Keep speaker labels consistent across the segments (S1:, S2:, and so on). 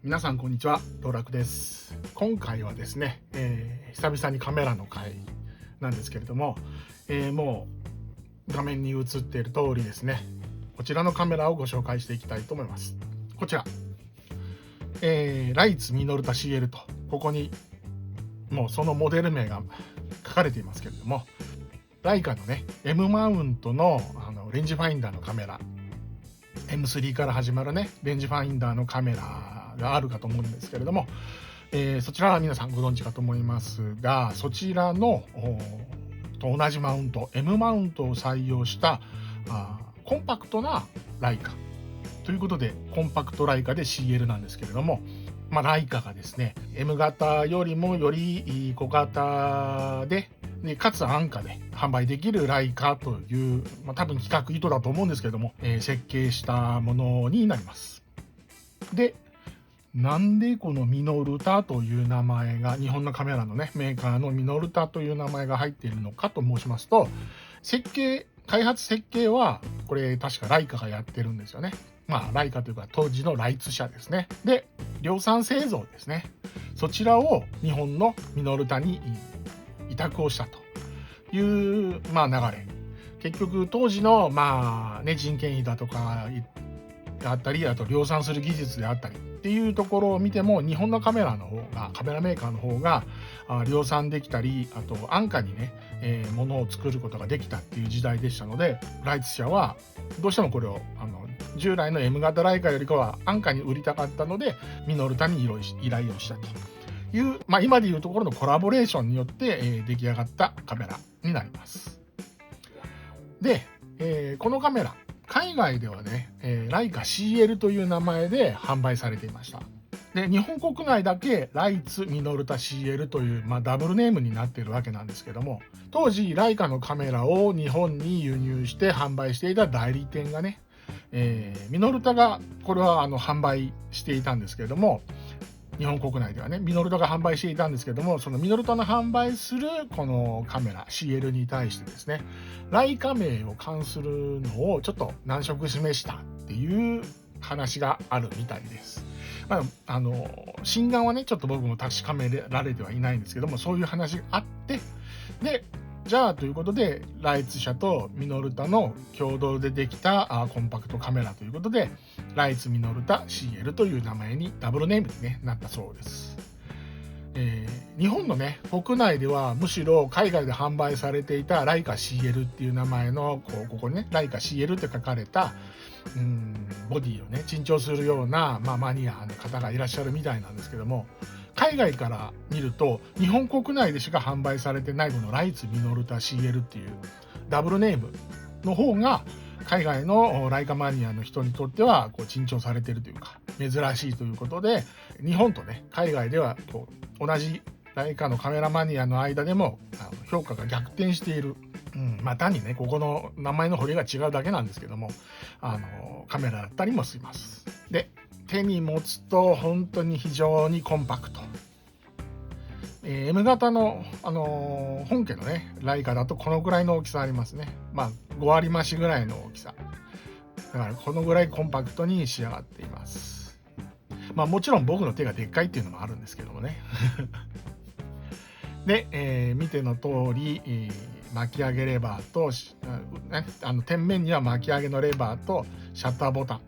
S1: 皆さんこんにちは、道楽です。今回はですね、久々にカメラの回なんですけれども、もう画面に映っている通りですね、こちらのカメラをご紹介していきたいと思います。こちら、ライツミノルタ CL と、ここにもうそのモデル名が書かれていますけれども、ライカのね M マウントのレンジファインダーのカメラ、M3 から始まるねレンジファインダーのカメラがあるかと思うんですけれども、そちらは皆さんご存知かと思いますが、そちらのと同じマウント M マウントを採用したコンパクトなライカということで、コンパクトライカで CL なんですけれども、ライカがですね M 型よりもより小型でかつ安価で販売できるライカという、多分企画意図だと思うんですけれども、設計したものになります。で、なんでこのミノルタという名前が、日本のカメラのねメーカーのミノルタという名前が入っているのかと申しますと、開発設計はこれ確かライカがやってるんですよね。ライカというか当時のライツ社ですね。で、量産製造ですね、そちらを日本のミノルタに委託をしたという、流れ。結局当時の人件費だとかあったり、あと量産する技術であったりっていうところを見ても、日本のカメラメーカーの方が量産できたり、あと安価にね、物を作ることができたっていう時代でしたので、ライツ社はどうしてもこれを従来の M 型ライカよりかは安価に売りたかったので、ミノルタに依頼をしたという、今でいうところのコラボレーションによって、出来上がったカメラになります。で、このカメラ海外ではね、ライカ CL という名前で販売されていました。で、日本国内だけライツミノルタ CL という、ダブルネームになっているわけなんですけども、当時ライカのカメラを日本に輸入して販売していた代理店がね、ミノルタがこれは販売していたんですけれども、日本国内ではねミノルタが販売していたんですけども、そのミノルタの販売するこのカメラ CL に対してですね、ライカ名を冠するのをちょっと難色示したっていう話があるみたいです。真贋はねちょっと僕も確かめられてはいないんですけども、そういう話があって、でじゃあということでライツ社とミノルタの共同でできたコンパクトカメラということで、ライツミノルタ CL という名前にダブルネームに、なったそうです。日本のね国内ではむしろ海外で販売されていたライカ CL っていう名前のここにねライカ CL って書かれたボディをね珍重するような、マニアの方がいらっしゃるみたいなんですけども、海外から見ると日本国内でしか販売されてないこのライツミノルタ CL っていうダブルネームの方が海外のライカマニアの人にとっては珍重されているというか珍しいということで、日本とね海外では同じライカのカメラマニアの間でも評価が逆転している。単にねここの名前の彫りが違うだけなんですけども、カメラだったりもします。で、手に持つと本当に非常にコンパクト。M 型の、本家のねライカだとこのぐらいの大きさありますね。5割増しぐらいの大きさだから、このぐらいコンパクトに仕上がっています。もちろん僕の手がでっかいっていうのもあるんですけどもねで、見ての通り、巻き上げレバーと、天面には巻き上げのレバーとシャッターボタン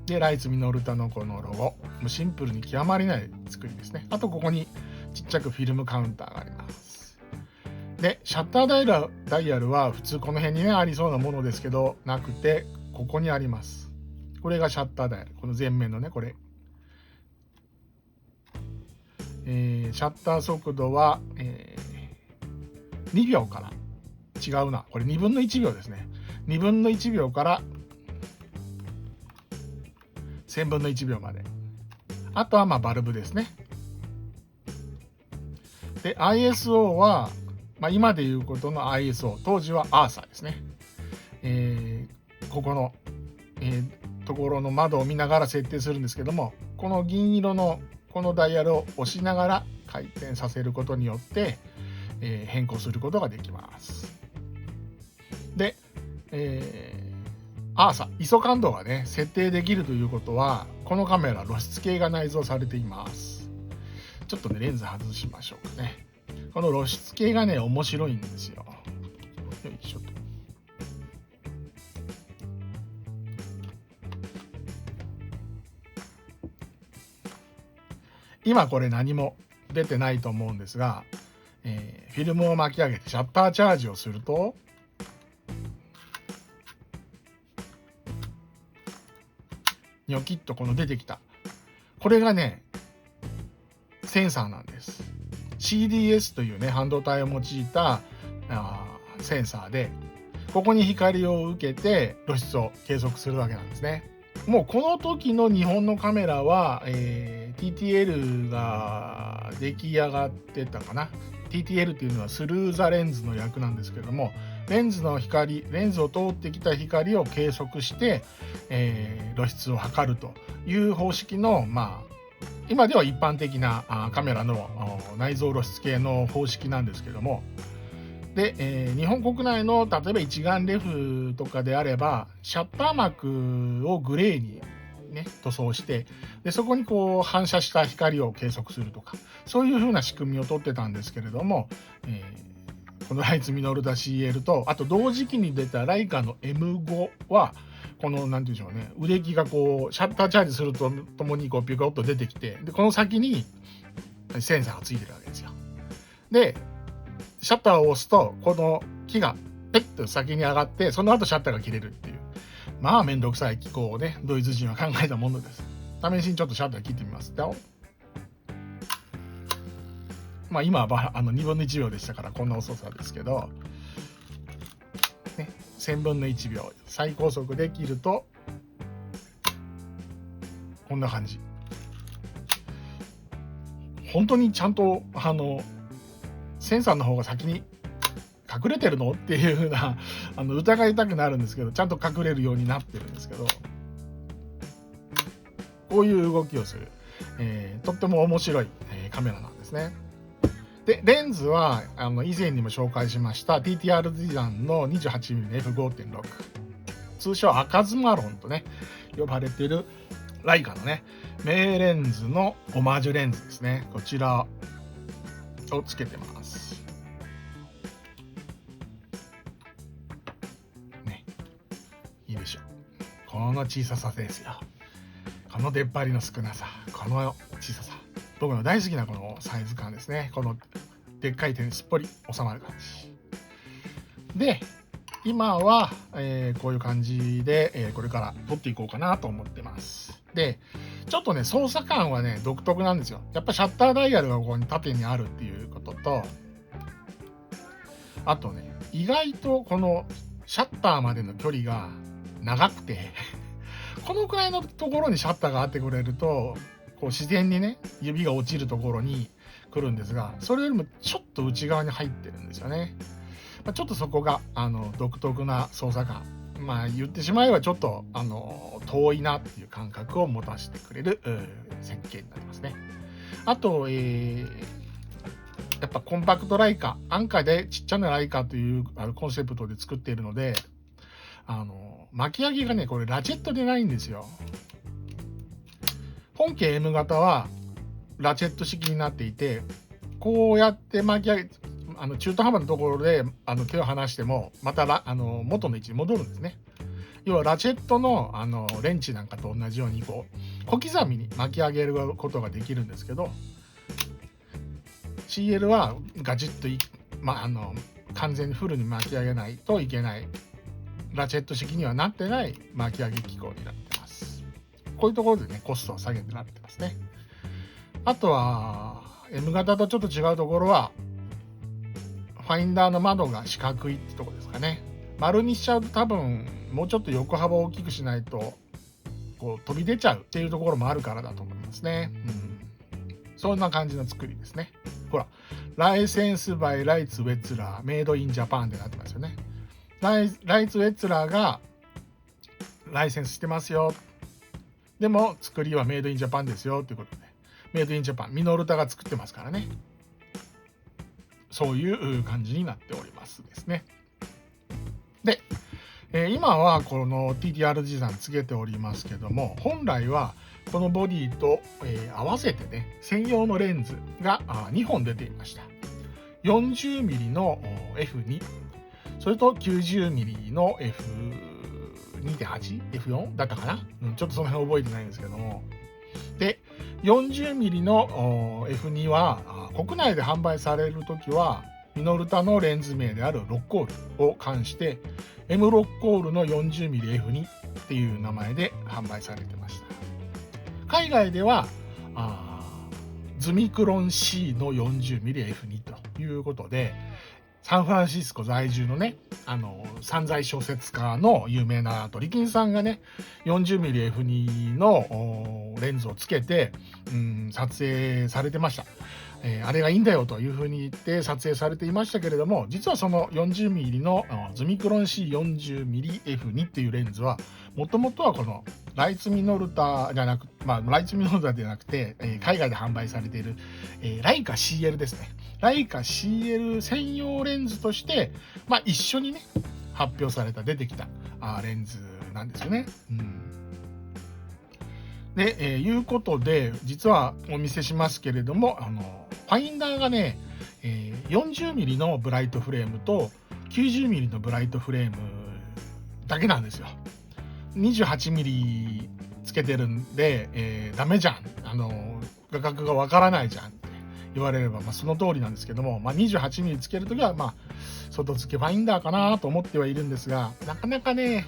S1: で、ライツミノルタのこのロゴ、もうシンプルに極まりない作りですね。あとここにちっちゃくフィルムカウンターがあります。で、シャッターダイヤルは普通この辺にねありそうなものですけどなくて、ここにあります。これがシャッターダイヤル、この前面のねこれ、シャッター速度は、2秒から違うな、これ2分の1秒ですね。2分の1秒から1000分の1秒まで。あとはバルブですね。で ISO は、今でいうことの ISO、 当時は ARSA ですね。ここの、ところの窓を見ながら設定するんですけども、この銀色のこのダイヤルを押しながら回転させることによって、変更することができます。で、ISO 感度がね設定できるということは、このカメラ露出系が内蔵されています。ちょっとねレンズ外しましょうかね。この露出系がね面白いんですよ。よいしょと。今これ何も出てないと思うんですが、フィルムを巻き上げてシャッターチャージをすると、ニョキッとこの出てきた。これがね、センサーなんです。CDS というね、半導体を用いたセンサーで、ここに光を受けて露出を計測するわけなんですね。もうこの時の日本のカメラは、TTL が出来上がってたかな。TTL っていうのはスルーザレンズの略なんですけども、レンズを通ってきた光を計測して、露出を測るという方式の、今では一般的なカメラの内蔵露出系の方式なんですけども、で、日本国内の例えば一眼レフとかであればシャッター膜をグレーにね塗装して、でそこにこう反射した光を計測するとか、そういう風な仕組みをとってたんですけれども、このライツミノルタ CL と、あと同時期に出たライカの M5 はこのなんていうんでしょうね、腕木がこうシャッターチャージするとともにこうピコッと出てきて、でこの先にセンサーがついてるわけですよ。でシャッターを押すとこの木がペッと先に上がって、その後シャッターが切れるっていう、まあめんどくさい機構をねドイツ人は考えたものです。試しにちょっとシャッター切ってみますよ。今は2分の1秒でしたからこんな遅さですけど、ね、1000分の1秒最高速で切るとこんな感じ。本当にちゃんとセンサーの方が先に隠れてるのっていう風な疑いたくなるんですけど、ちゃんと隠れるようになってるんですけど、こういう動きをする、とっても面白い、カメラなんですね。でレンズは以前にも紹介しました TTR ディザンの 28mm F5.6、 通称赤ズマロンとね呼ばれているライカのね名レンズのオマージュレンズですね。こちらをつけてますね。いいでしょう。この小ささですよ。この出っ張りの少なさ、この小ささ、僕の大好きなこのサイズ感ですね。このでっかい手にすっぽり収まる感じで、今は、こういう感じで、これから撮っていこうかなと思ってます。でちょっとね操作感はね独特なんですよ。やっぱシャッターダイヤルがここに縦にあるっていうことと、あとね意外とこのシャッターまでの距離が長くてこのくらいのところにシャッターがあってくれるとこう自然にね指が落ちるところに来るんですが、それよりもちょっと内側に入ってるんですよね。ちょっとそこが独特な操作感、言ってしまえばちょっと遠いなっていう感覚を持たせてくれる設計になりますね。あと、やっぱコンパクトライカ、安価でちっちゃなライカというコンセプトで作っているので、巻き上げがねこれラチェットでないんですよ。本家 M 型はラチェット式になっていて、こうやって巻き上げ中途半端なところで手を離してもまた元の位置に戻るんですね。要はラチェットのレンチなんかと同じようにこう小刻みに巻き上げることができるんですけど、 CL はガチッと完全にフルに巻き上げないといけないラチェット式にはなってない巻き上げ機構になってます。こういうところでねコストを下げてなってますね。あとは M 型とちょっと違うところはファインダーの窓が四角いってとこですかね。丸にしちゃうと多分もうちょっと横幅を大きくしないとこう飛び出ちゃうっていうところもあるからだと思いますね。そんな感じの作りですね。ほら、ライセンスバイライツウェッツラーメイドインジャパンってなってますよね。ライツウェッツラーがライセンスしてますよ。でも作りはメイドインジャパンですよということで、メイドインジャパンミノルタが作ってますからね。そういう感じになっておりますですね。で、今はこの TTR 持参つけておりますけども、本来はこのボディと、合わせてね、専用のレンズが2本出ていました。40mm の F2、それと 90mm の F2.8、F4 だったかな、ちょっとその辺覚えてないんですけども。で、40mm の F2 は国内で販売されるときは、ミノルタのレンズ名であるロッコールを冠して、M ロッコールの 40mmF2 っていう名前で販売されてました。海外ではズミクロン C の 40mmF2 ということで、サンフランシスコ在住のね、散財小説家の有名な鳥金さんがね、40mmF2 のレンズをつけて、撮影されてました。あれがいいんだよというふうに言って撮影されていましたけれども、実はその 40mm のズミクロン C40mmF2 っていうレンズは、もともとはこのライツミノルタじゃなく、ライツミノルタではなくて、海外で販売されている、ライカ CL ですね。ライカ CL 専用レンズとして、一緒にね、発表された、出てきたレンズなんですよね。で、いうことで、実はお見せしますけれども、ファインダーがね、40mm のブライトフレームと 90mm のブライトフレームだけなんですよ。28mm つけてるんで、ダメじゃん。画角がわからないじゃんって言われれば、その通りなんですけども、28mm つけるときは、外付けファインダーかなと思ってはいるんですが、なかなかね、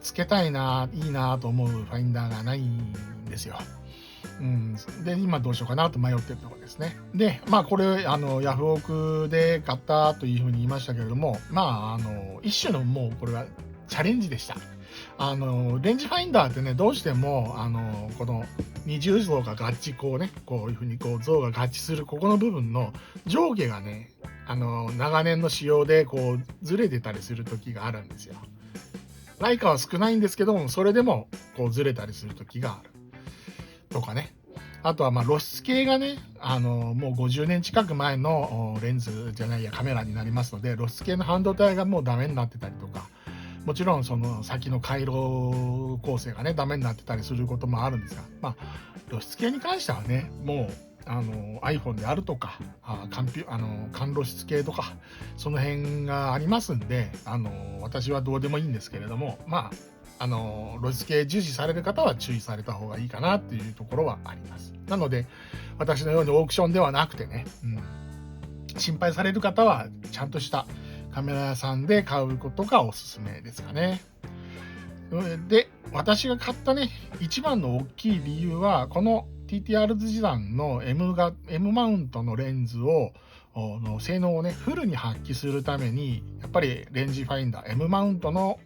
S1: つけたいな、いいなと思うファインダーがないんですよ。で、今どうしようかなと迷ってるところですね。で、これ、ヤフオクで買ったというふうに言いましたけれども、一種のもうこれはチャレンジでした。レンジファインダーってね、どうしても、この二重像が合致、こういうふうに像が合致するここの部分の上下がね、長年の使用でずれてたりする時があるんですよ。ライカは少ないんですけども、それでもずれたりする時がある。とかね。あとは露出系がね、もう50年近く前のレンズじゃないやカメラになりますので、露出系の半導体がもうダメになってたりとか、もちろんその先の回路構成がね、ダメになってたりすることもあるんですが、露出系に関してはね、もうiPhone であるとか、感露出系とか、その辺がありますんで、私はどうでもいいんですけれども、露出系重視される方は注意された方がいいかなっていうところはあります。なので、私のようにオークションではなくてね、心配される方はちゃんとしたカメラ屋さんで買うことがおすすめですかね。で、私が買ったね、一番の大きい理由は、この TTR 持参の M マウントのレンズをの性能をね、フルに発揮するために、やっぱりレンジファインダー、M マウントの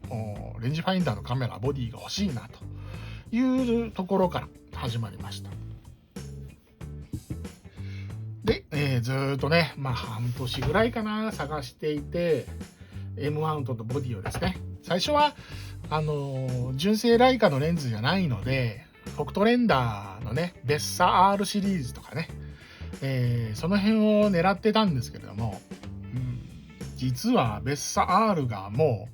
S1: レンジファインダーのカメラ、ボディが欲しいなというところから始まりました。で、ずっとね、半年ぐらいかな、探していて、M マウントとボディをですね、最初は、純正ライカのレンズじゃないので、フォクトレンダーのね、ベッサ R シリーズとかね、その辺を狙ってたんですけれども、実はベッサ R がも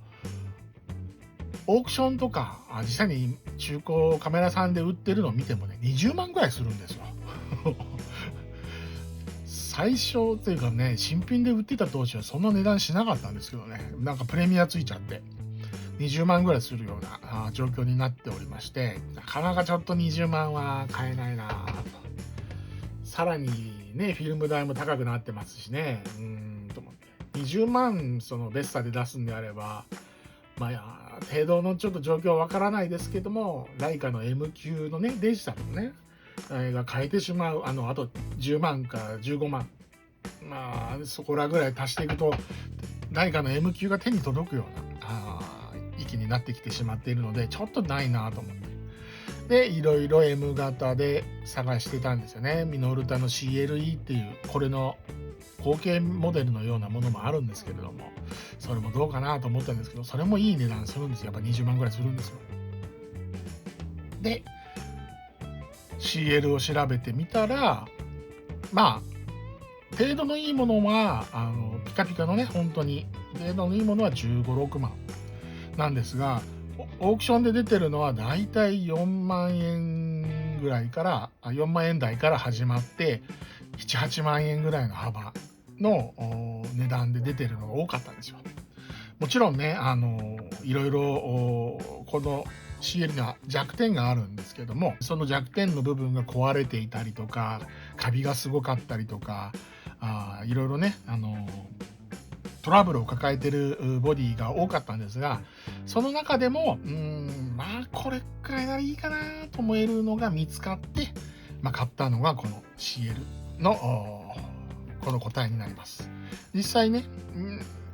S1: う、オークションとか、実際に中古カメラさんで売ってるのを見てもね、20万ぐらいするんですよ。最初というかね、新品で売ってた当時はそんな値段しなかったんですけどね、なんかプレミアついちゃって、20万ぐらいするような状況になっておりまして、なかなかちょっと20万は買えないなと。さらにね、フィルム代も高くなってますしね、と思って。20万そのベッサで出すんであれば、程度のちょっと状況はわからないですけども、ライカの M 級のね、デジタルのね、が変えてしまう、あと10万か15万。そこらぐらい足していくと、ライカの M 級が手に届くような域になってきてしまっているので、ちょっとないなと思って。で、いろいろ M 型で探してたんですよね。ミノルタの CLE っていう、これの後継モデルのようなものもあるんですけれども、それもどうかなと思ったんですけど、それもいい値段するんですよ。やっぱ20万ぐらいするんですよ。で、CL を調べてみたら、程度のいいものは、ピカピカのね、本当に、程度のいいものは15、6万。なんですが、オークションで出てるのはだいたい4万円ぐらいから4万円台から始まって7、8万円ぐらいの幅の値段で出てるのが多かったんですよ。もちろんね、いろいろこの CL には弱点があるんですけども、その弱点の部分が壊れていたりとか、カビがすごかったりとか、いろいろね、トラブルを抱えてるボディが多かったんですが、その中でもまあこれくらいならいいかなと思えるのが見つかって、買ったのがこの CL のこの答えになります。実際ね、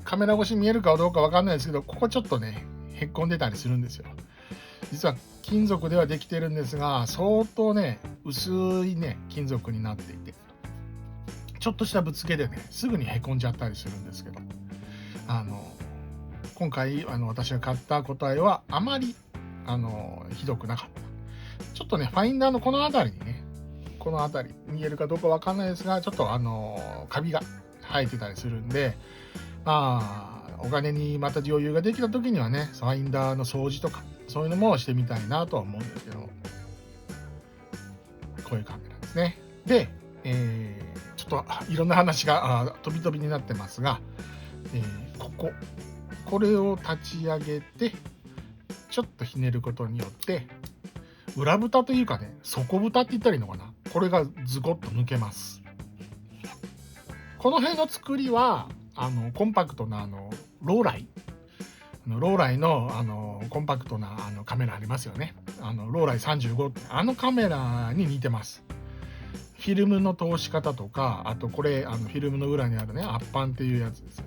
S1: カメラ越し見えるかどうかわかんないですけど、ここちょっとねへっこんでたりするんですよ。実は金属ではできてるんですが、相当ね薄いね金属になっていて、ちょっとしたぶつけでねすぐにへこんじゃったりするんですけど、今回私が買った答えはあまりひどくなかった。ちょっとねファインダーのこの辺りにね、この辺り見えるかどうかわかんないですが、ちょっとカビが生えてたりするんで、お金にまた余裕ができた時にはね、ファインダーの掃除とかそういうのもしてみたいなとは思うんですけど、こういうカメラですね。で、ちょっといろんな話が飛び飛びになってますが、これを立ち上げてちょっとひねることによって裏蓋というかね、底蓋って言ったらいいのかな、これがズコッと抜けます。この辺の作りはコンパクトなローライのコンパクトなカメラありますよね。ローライ35ってカメラに似てます。フィルムの通し方とか、あとこれフィルムの裏にあるね圧扳っていうやつです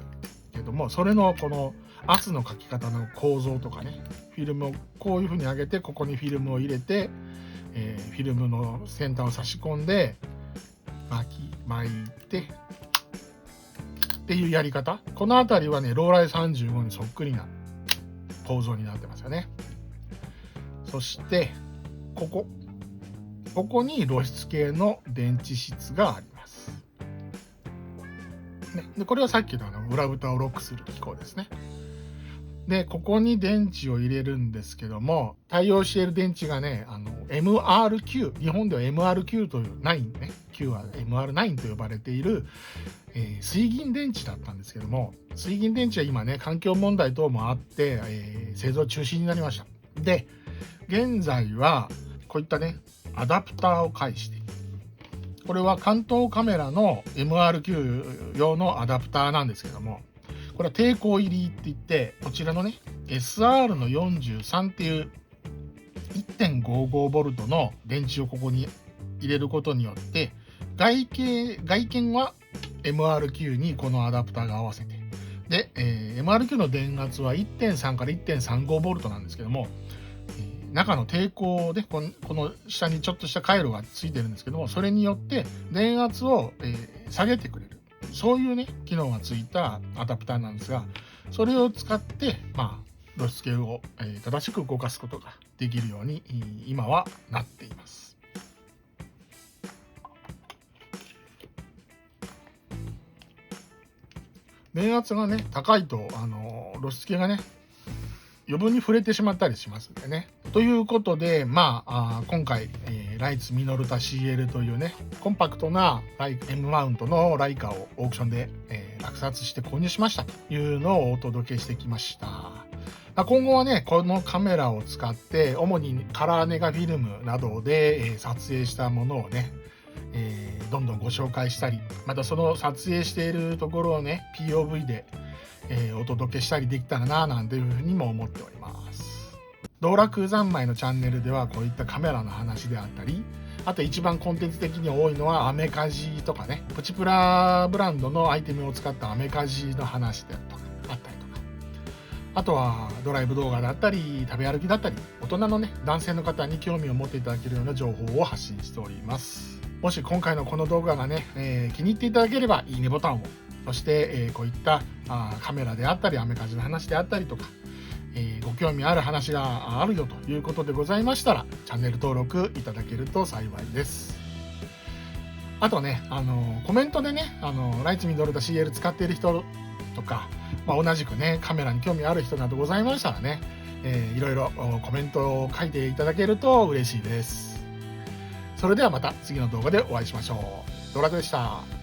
S1: けども、それのこの圧のかき方の構造とかね、フィルムをこういう風に上げて、ここにフィルムを入れて、フィルムの先端を差し込んで巻いてっていうやり方、この辺りはねローライ35にそっくりな構造になってますよね。そしてここに露出系の電池室があります、ね、でこれはさっきの裏蓋をロックする機構ですね。でここに電池を入れるんですけども、対応している電池がねMR9、日本では MR9 という9ね、9は MR9 と呼ばれている、水銀電池だったんですけども、水銀電池は今ね環境問題等もあって、製造中止になりました。で現在はこういったねアダプターを介して、これは関東カメラの MR9 用のアダプターなんですけども、これは抵抗入りって言って、こちらのね SR の43っていう 1.55V の電池をここに入れることによって、外見は MR9 にこのアダプターが合わせて、で、MR9 の電圧は 1.3 から 1.35V なんですけども、中の抵抗でこの下にちょっとした回路がついてるんですけども、それによって電圧を、下げてくれる、そういうね機能がついたアダプターなんですが、それを使って露出系を、正しく動かすことができるように今はなっています。電圧がね高いと露出系がね余分に触れてしまったりしますんでね。ということで今回、ライツミノルタ CL というねコンパクトなM マウントのライカをオークションで、落札して購入しましたというのをお届けしてきました。今後はねこのカメラを使って主にカラーネガフィルムなどで、撮影したものをね、どんどんご紹介したり、またその撮影しているところをね POV でお届けしたりできたらななんていうふうにも思っております。道楽三昧のチャンネルではこういったカメラの話であったり、あと一番コンテンツ的に多いのはアメカジとかね、プチプラブランドのアイテムを使ったアメカジの話であったりとか、あとはドライブ動画だったり食べ歩きだったり、大人のね男性の方に興味を持っていただけるような情報を発信しております。もし今回のこの動画がね、気に入っていただければいいねボタンを、そして、こういったカメラであったりアメカジの話であったりとか、ご興味ある話があるよということでございましたらチャンネル登録いただけると幸いです。あとね、コメントでね、ライツミドルと CL 使っている人とか、同じくね、カメラに興味ある人などございましたらね、いろいろコメントを書いていただけると嬉しいです。それではまた次の動画でお会いしましょう。道楽でした。